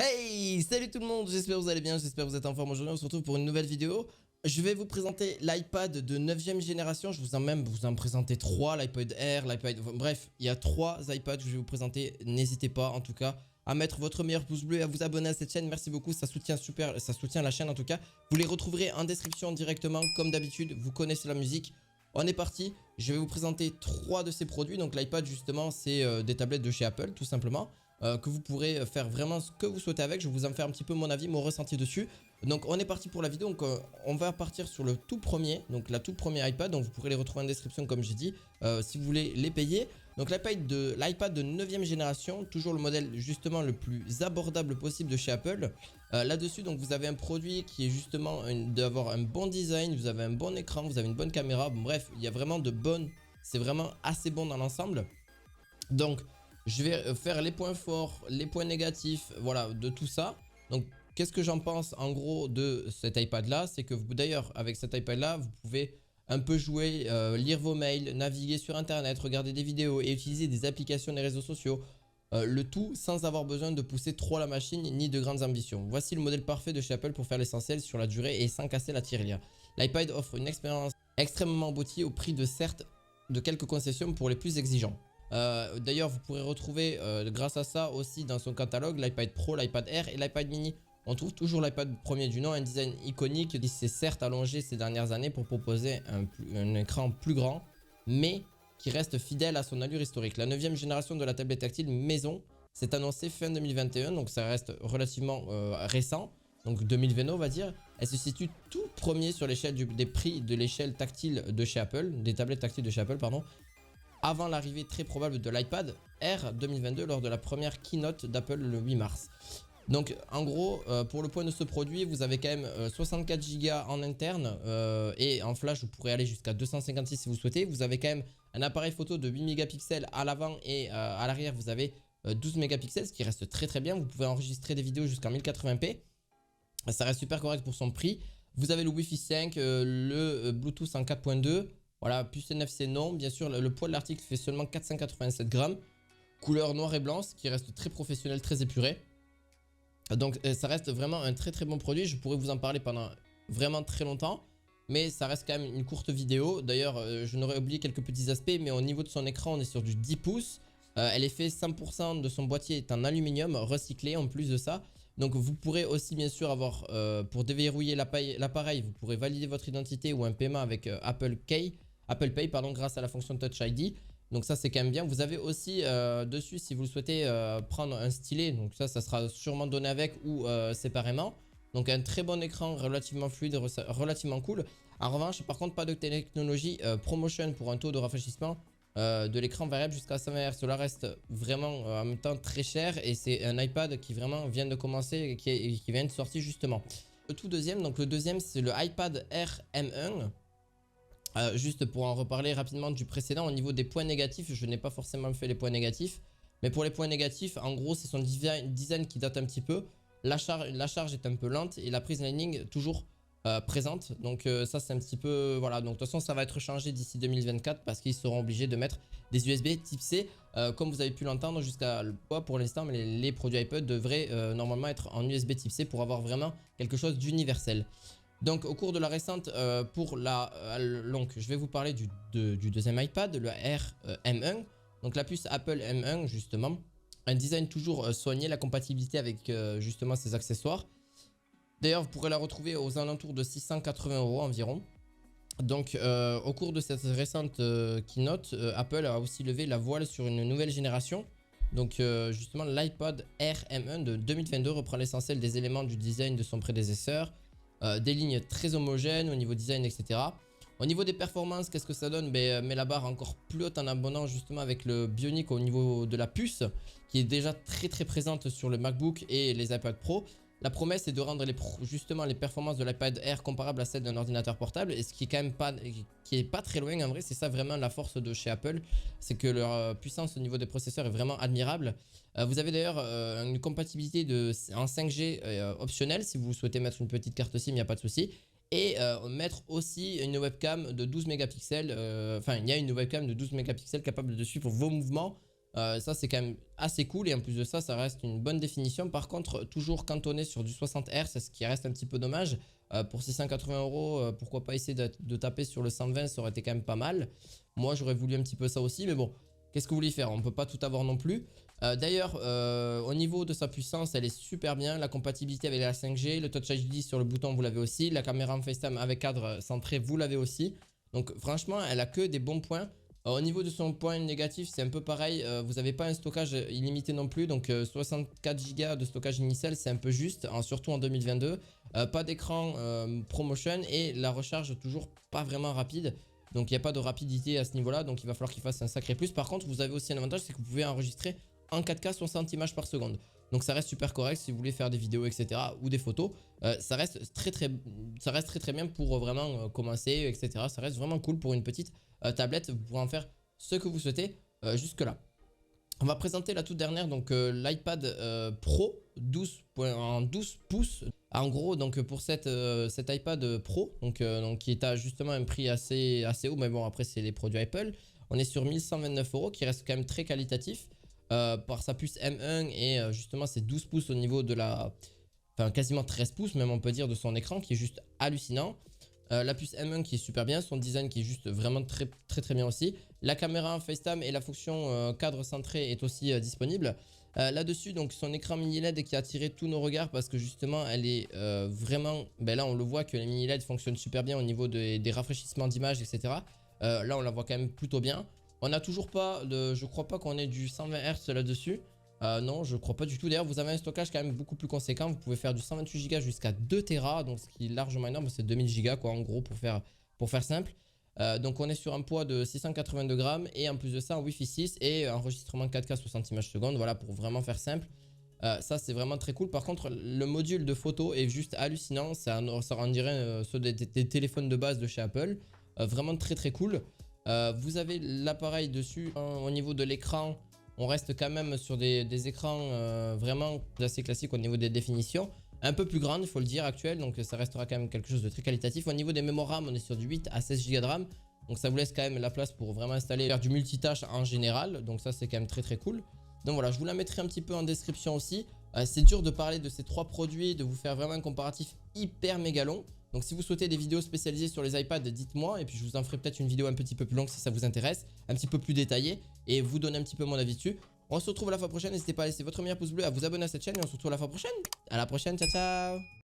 Hey, salut tout le monde, j'espère que vous allez bien, j'espère que vous êtes en forme aujourd'hui. On se retrouve pour une nouvelle vidéo. Je vais vous présenter l'iPad de 9ème génération. Je vous en présenter 3, l'iPad Air, l'iPad... Bref, il y a 3 iPads que je vais vous présenter. N'hésitez pas en tout cas à mettre votre meilleur pouce bleu et à vous abonner à cette chaîne. Merci beaucoup, ça soutient la chaîne en tout cas. Vous les retrouverez en description directement comme d'habitude. Vous connaissez la musique. On est parti, je vais vous présenter 3 de ces produits. Donc l'iPad justement, c'est des tablettes de chez Apple tout simplement. Que vous pourrez faire vraiment ce que vous souhaitez avec. Je vais vous en faire un petit peu mon avis, mon ressenti dessus. Donc on est parti pour la vidéo. Donc on va partir sur le tout premier, donc la toute première iPad. Donc vous pourrez les retrouver en description comme j'ai dit, si vous voulez les payer. Donc l'iPad de 9ème génération, toujours le modèle justement le plus abordable possible de chez Apple. Là-dessus, donc vous avez un produit qui est justement d'avoir un bon design, vous avez un bon écran, vous avez une bonne caméra. Bon, bref, il y a vraiment de bonnes, c'est vraiment assez bon dans l'ensemble. Donc je vais faire les points forts, les points négatifs, voilà, de tout ça. Donc, qu'est-ce que j'en pense en gros de cet iPad-là? C'est que d'ailleurs, avec cet iPad-là, vous pouvez un peu jouer, lire vos mails, naviguer sur Internet, regarder des vidéos et utiliser des applications des réseaux sociaux. Le tout sans avoir besoin de pousser trop la machine ni de grandes ambitions. Voici le modèle parfait de chez Apple pour faire l'essentiel sur la durée et sans casser la tirelire. L'iPad offre une expérience extrêmement aboutie au prix de quelques concessions pour les plus exigeants. D'ailleurs, vous pourrez retrouver grâce à ça aussi dans son catalogue l'iPad Pro, l'iPad Air et l'iPad Mini. On trouve toujours l'iPad premier du nom, un design iconique qui s'est certes allongé ces dernières années pour proposer un écran plus grand, mais qui reste fidèle à son allure historique. La 9ème génération de la tablette tactile maison s'est annoncée fin 2021, donc ça reste relativement récent, donc 2020 on va dire. Elle se situe tout premier sur l'échelle des prix de l'échelle tactile de chez Apple, des tablettes tactiles de chez Apple, pardon, avant l'arrivée très probable de l'iPad Air 2022 lors de la première keynote d'Apple le 8 mars. Donc en gros, pour le point de ce produit, vous avez quand même 64 Go en interne et en flash, vous pourrez aller jusqu'à 256 si vous souhaitez. Vous avez quand même un appareil photo de 8 mégapixels à l'avant et à l'arrière, vous avez 12 mégapixels, ce qui reste très très bien. Vous pouvez enregistrer des vidéos jusqu'en 1080p. Ça reste super correct pour son prix. Vous avez le Wi-Fi 5, le Bluetooth en 4.2. Voilà, puce NFC non. Bien sûr, le poids de l'article fait seulement 487 grammes. Couleur noir et blanc, ce qui reste très professionnel, très épuré. Donc ça reste vraiment un très très bon produit. Je pourrais vous en parler pendant vraiment très longtemps. Mais ça reste quand même une courte vidéo. D'ailleurs, je n'aurais oublié quelques petits aspects. Mais au niveau de son écran, on est sur du 10 pouces. Elle est fait 100% de son boîtier est en aluminium recyclé en plus de ça. Donc vous pourrez aussi bien sûr avoir, pour déverrouiller l'appareil, vous pourrez valider votre identité ou un paiement avec Apple Pay pardon, grâce à la fonction Touch ID. Donc ça c'est quand même bien. Vous avez aussi dessus, si vous le souhaitez, prendre un stylet. Donc ça sera sûrement donné avec ou séparément. Donc un très bon écran, relativement fluide, relativement cool. En revanche, par contre, pas de technologie ProMotion pour un taux de rafraîchissement de l'écran variable jusqu'à 120 Hz. Cela reste vraiment en même temps très cher et c'est un iPad qui vraiment vient de commencer, qui vient de sortir justement. Le tout deuxième, donc le deuxième c'est le iPad Air M1. Juste pour en reparler rapidement du précédent, au niveau des points négatifs, je n'ai pas forcément fait les points négatifs. Mais pour les points négatifs, en gros, c'est son design qui date un petit peu. La charge est un peu lente et la prise Lightning toujours présente. Donc ça, c'est un petit peu... Voilà, donc de toute façon, ça va être changé d'ici 2024 parce qu'ils seront obligés de mettre des USB type C. Comme vous avez pu l'entendre jusqu'à pour l'instant, mais les produits iPod devraient normalement être en USB type C pour avoir vraiment quelque chose d'universel. Donc au cours de la récente, donc je vais vous parler du deuxième iPad, le Air M1. Donc la puce Apple M1 justement. Un design toujours soigné, la compatibilité avec justement ses accessoires. D'ailleurs vous pourrez la retrouver aux alentours de 680 € environ. Donc au cours de cette récente keynote, Apple a aussi levé la voile sur une nouvelle génération. Donc justement l'iPad Air M1 de 2022 reprend l'essentiel des éléments du design de son prédécesseur. Des lignes très homogènes au niveau design, etc. Au niveau des performances, qu'est-ce que ça donne? Met la barre encore plus haute en abonnant justement avec le Bionic au niveau de la puce qui est déjà très très présente sur le MacBook et les iPad Pro. La promesse est de rendre justement les performances de l'iPad Air comparables à celles d'un ordinateur portable, et ce qui est quand même pas très loin en vrai. C'est ça vraiment la force de chez Apple, c'est que leur puissance au niveau des processeurs est vraiment admirable. Vous avez d'ailleurs une compatibilité en 5G optionnelle si vous souhaitez mettre une petite carte SIM, il n'y a pas de souci. Et mettre aussi une webcam de 12 mégapixels, enfin il y a une webcam de 12 mégapixels capable de suivre vos mouvements Ça c'est quand même assez cool et en plus de ça, ça reste une bonne définition. Par contre, toujours cantonné sur du 60 Hz, ce qui reste un petit peu dommage. Pour 680 €, pourquoi pas essayer de taper sur le 120, ça aurait été quand même pas mal. Moi j'aurais voulu un petit peu ça aussi, mais bon, qu'est-ce que vous voulez faire? On peut pas tout avoir non plus. D'ailleurs, au niveau de sa puissance, elle est super bien. La compatibilité avec la 5G, le Touch ID sur le bouton, vous l'avez aussi. La caméra en FaceTime avec cadre centré, vous l'avez aussi. Donc franchement, elle a que des bons points. Au niveau de son point négatif, c'est un peu pareil. Vous n'avez pas un stockage illimité non plus. Donc 64 Go de stockage initial, c'est un peu juste, surtout en 2022. Pas d'écran ProMotion et la recharge toujours pas vraiment rapide. Donc il n'y a pas de rapidité à ce niveau-là. Donc il va falloir qu'il fasse un sacré plus. Par contre, vous avez aussi un avantage, c'est que vous pouvez enregistrer en 4K 60 images par seconde. Donc ça reste super correct si vous voulez faire des vidéos, etc. ou des photos. Ça reste très bien pour vraiment commencer, etc. Ça reste vraiment cool pour une petite tablette. Vous pourrez en faire ce que vous souhaitez jusque là. On va présenter la toute dernière, donc l'iPad Pro en 12 pouces. En gros, donc pour cet iPad Pro, donc qui est à justement un prix assez haut, mais bon après c'est les produits Apple. On est sur 1129 €, qui reste quand même très qualitatif par sa puce M1 et justement c'est 12 pouces au niveau de la, enfin quasiment 13 pouces même on peut dire de son écran qui est juste hallucinant. La puce M1 qui est super bien, son design qui est juste vraiment très bien aussi. La caméra FaceTime et la fonction cadre centré est aussi disponible. Là-dessus, donc son écran mini LED qui a attiré tous nos regards parce que justement elle est vraiment, ben là on le voit que les mini LED fonctionnent super bien au niveau des rafraîchissements d'images, etc. Là on la voit quand même plutôt bien. On n'a toujours pas, je crois pas qu'on ait du 120 Hz là-dessus. Non, je crois pas du tout. D'ailleurs, vous avez un stockage quand même beaucoup plus conséquent. Vous pouvez faire du 128 Go jusqu'à 2 Tera, donc ce qui est largement énorme, c'est 2000 Go quoi, en gros, pour faire simple. Donc on est sur un poids de 682 grammes et en plus de ça, un Wi-Fi 6 et enregistrement 4K 60 images secondes. Voilà, pour vraiment faire simple. Ça, c'est vraiment très cool. Par contre, le module de photo est juste hallucinant. Ça on dirait ceux des téléphones de base de chez Apple. Vraiment très cool. Vous avez l'appareil dessus au niveau de l'écran. On reste quand même sur des écrans vraiment assez classiques au niveau des définitions. Un peu plus grande, il faut le dire, actuelle. Donc ça restera quand même quelque chose de très qualitatif. Au niveau des mémoires RAM, on est sur du 8 à 16 Go de RAM. Donc ça vous laisse quand même la place pour vraiment installer, faire du multitâche en général. Donc ça c'est quand même très cool. Donc voilà, je vous la mettrai un petit peu en description aussi. C'est dur de parler de ces trois produits, de vous faire vraiment un comparatif hyper méga long. Donc si vous souhaitez des vidéos spécialisées sur les iPads, dites-moi et puis je vous en ferai peut-être une vidéo un petit peu plus longue si ça vous intéresse, un petit peu plus détaillée et vous donner un petit peu mon avis dessus. On se retrouve la fois prochaine, n'hésitez pas à laisser votre meilleur pouce bleu, à vous abonner à cette chaîne et on se retrouve la fois prochaine. À la prochaine, ciao ciao.